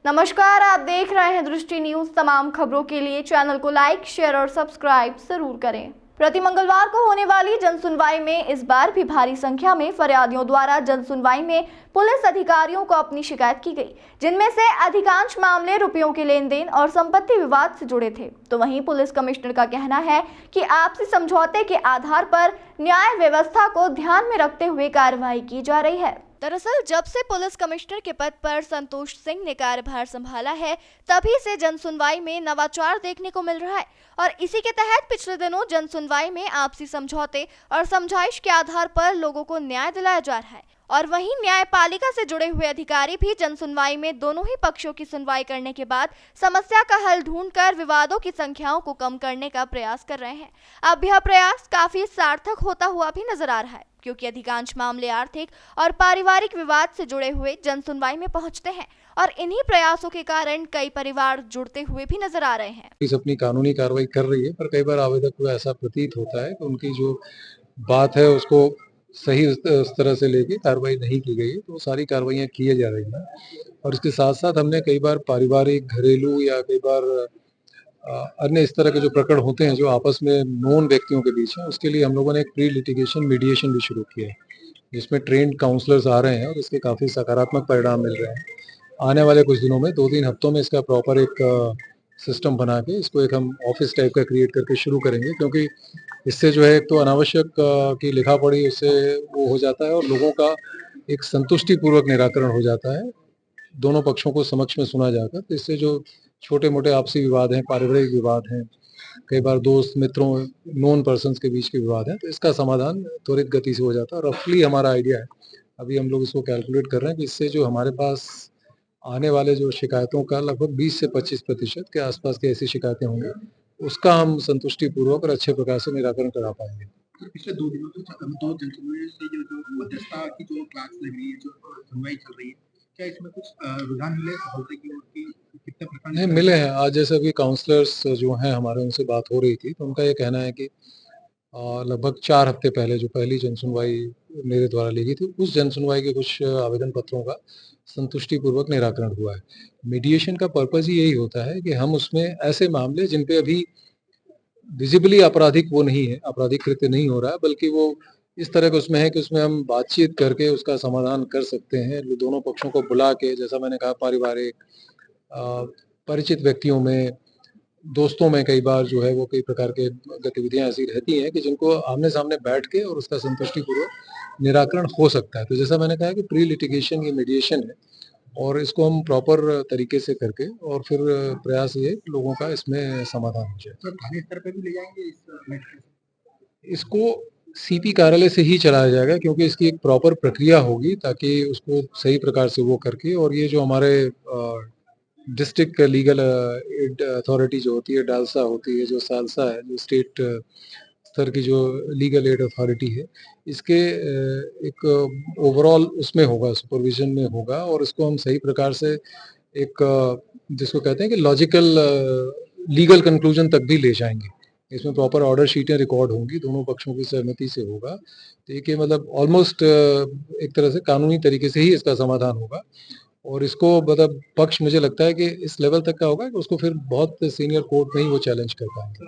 नमस्कार, आप देख रहे हैं दृष्टि न्यूज। तमाम खबरों के लिए चैनल को लाइक, शेयर और सब्सक्राइब जरूर करें। प्रति मंगलवार को होने वाली जन सुनवाई में इस बार भी भारी संख्या में फरियादियों द्वारा जन सुनवाई में पुलिस अधिकारियों को अपनी शिकायत की गई, जिनमें से अधिकांश मामले रुपयों के लेन देन और संपत्ति विवाद से जुड़े थे। तो वहीं पुलिस कमिश्नर का कहना है कि आपसी समझौते के आधार पर न्याय व्यवस्था को ध्यान में रखते हुए कार्रवाई की जा रही है। दरअसल जब से पुलिस कमिश्नर के पद पर संतोष सिंह ने कार्यभार संभाला है, तभी से जन सुनवाई में नवाचार देखने को मिल रहा है और इसी के तहत पिछले दिनों जन सुनवाई में आपसी समझौते और समझाइश के आधार पर लोगों को न्याय दिलाया जा रहा है। और वहीं न्यायपालिका से जुड़े हुए अधिकारी भी जन सुनवाई में दोनों ही पक्षों की सुनवाई करने के बाद समस्या का हल ढूंढकर विवादों की संख्याओं को कम करने का प्रयास कर रहे हैं। अब यह प्रयास काफी सार्थक होता हुआ भी नजर आ रहा है, क्योंकि अधिकांश मामले आर्थिक और पारिवारिक विवाद से जुड़े हुए जन सुनवाई में पहुंचते हैं और इन्हीं प्रयासों के कारण कई परिवार जुड़ते हुए भी नजर आ रहे हैं। पुलिस अपनी कानूनी कार्रवाई कर रही है, पर कई बार आवेदक को ऐसा प्रतीत होता है कि उनकी जो बात है उसको सही उस तरह से लेके कार्रवाई नहीं की गई है, तो सारी कार्रवाइयाँ किए जा रही हैं। और इसके साथ साथ हमने कई बार पारिवारिक, घरेलू या कई बार अन्य इस तरह के जो प्रकरण होते हैं जो आपस में नोन व्यक्तियों के बीच हैं, उसके लिए हम लोगों ने एक प्री लिटिगेशन मीडिएशन भी शुरू किया है, जिसमें ट्रेन्ड काउंसलर्स आ रहे हैं और इसके काफ़ी सकारात्मक परिणाम मिल रहे हैं। आने वाले कुछ दिनों में 2-3 हफ्तों में इसका प्रॉपर एक सिस्टम बना के इसको एक हम ऑफिस टाइप का क्रिएट करके शुरू करेंगे, क्योंकि इससे जो है एक तो अनावश्यक की लिखा-पढ़ी उससे वो हो जाता है और लोगों का एक संतुष्टिपूर्वक निराकरण हो जाता है। दोनों पक्षों को समक्ष में सुना जाकर, तो इससे जो छोटे-मोटे आपसी विवाद हैं, पारिवारिक विवाद हैं, कई बार दोस्त मित्रों, नोन पर्सन्स के बीच के विवाद हैं, तो इसका समाधान त्वरित गति से हो जाता है। रफली हमारा आइडिया है, अभी हम लोग इसको कैलकुलेट कर रहे हैं कि इससे जो हमारे पास आने वाले जो शिकायतों का लगभग 20 से 25% के आसपास की ऐसी शिकायतें होंगी, उसका हम संतुष्टिपूर्वक और अच्छे प्रकार से निराकरण करा पाएंगे। तो पिछले 2 दिनों से 2 जनसुनवाई से जो मध्यस्थता की जो क्लास लग रही है, जो सुनवाई चल रही है, क्या इसमें कुछ रुझान मिले सफलता की ओर की? कितने प्रकार नहीं मिले हैं। आज जैसे अभी काउंसलर्स जो हैं हमारे, उनसे बात हो रही थी, तो उनका ये कहना है कि लगभग 4 हफ्ते पहले जो पहली जनसुनवाई मेरे द्वारा ली गई थी, उस जनसुनवाई के कुछ आवेदन पत्रों का संतुष्टिपूर्वक निराकरण हुआ है। मीडिएशन का पर्पज़ ही यही होता है कि हम उसमें ऐसे मामले जिन पे अभी विज़िबली आपराधिक वो नहीं है, आपराधिक कृत्य नहीं हो रहा है, बल्कि वो इस तरह का उसमें है कि उसमें हम बातचीत करके उसका समाधान कर सकते हैं। दोनों पक्षों को बुला के, जैसा मैंने कहा, पारिवारिक परिचित व्यक्तियों में, दोस्तों में कई बार जो है वो कई प्रकार के गतिविधियाँ ऐसी रहती हैं कि जिनको आमने-सामने बैठ के और उसका संतुष्टिपूर्वक निराकरण हो सकता है। तो जैसा मैंने कहा कि प्री लिटिगेशन ये मीडिएशन है और इसको हम प्रॉपर तरीके से करके और फिर प्रयास ये है कि लोगों का इसमें समाधान हो जाए। तो थाने स्तर पे भी ले जाएंगे इस मैटर को? इसको सीपी कार्यालय से ही चलाया जाएगा, क्योंकि इसकी एक प्रॉपर प्रक्रिया होगी ताकि उसको सही प्रकार से वो करके, और ये जो हमारे डिस्ट्रिक्ट लीगल एड अथॉरिटी जो होती है, डालसा होती है, जो सालसा है, जो स्टेट स्तर की जो लीगल एड अथॉरिटी है, इसके एक ओवरऑल उसमें होगा, सुपरविजन में होगा और इसको हम सही प्रकार से एक जिसको कहते हैं कि लॉजिकल लीगल कंक्लूजन तक भी ले जाएंगे। इसमें प्रॉपर ऑर्डर शीटें रिकॉर्ड होंगी, दोनों पक्षों की सहमति से होगा। तो ये मतलब ऑलमोस्ट एक तरह से कानूनी तरीके से ही इसका समाधान होगा और इसको मतलब पक्ष मुझे लगता है कि इस लेवल तक का होगा कि उसको फिर बहुत सीनियर कोर्ट में ही वो चैलेंज कर पाएंगे।